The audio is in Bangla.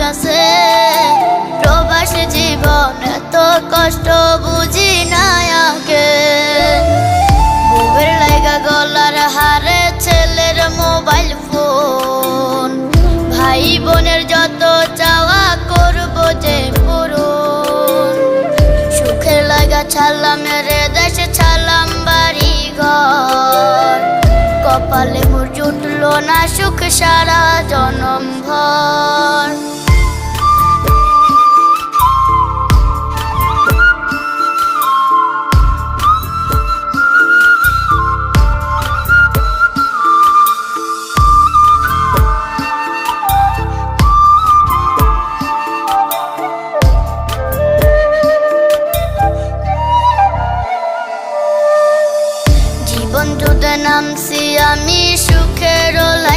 আছে। প্রবাস জীবন এত কষ্ট বুঝি না আগে। বউয়ের লাইগা গলার হারে ছেলের মোবাইল ফোন, ভাই বোনের যত চাওয়া করব যে পূরণ। সুখের লাগা ছাড়লাম রে দেশে, ছাড়লাম বাড়ি ঘর, কপালে মোর জুটলো না সুখ সারা জনম ভর।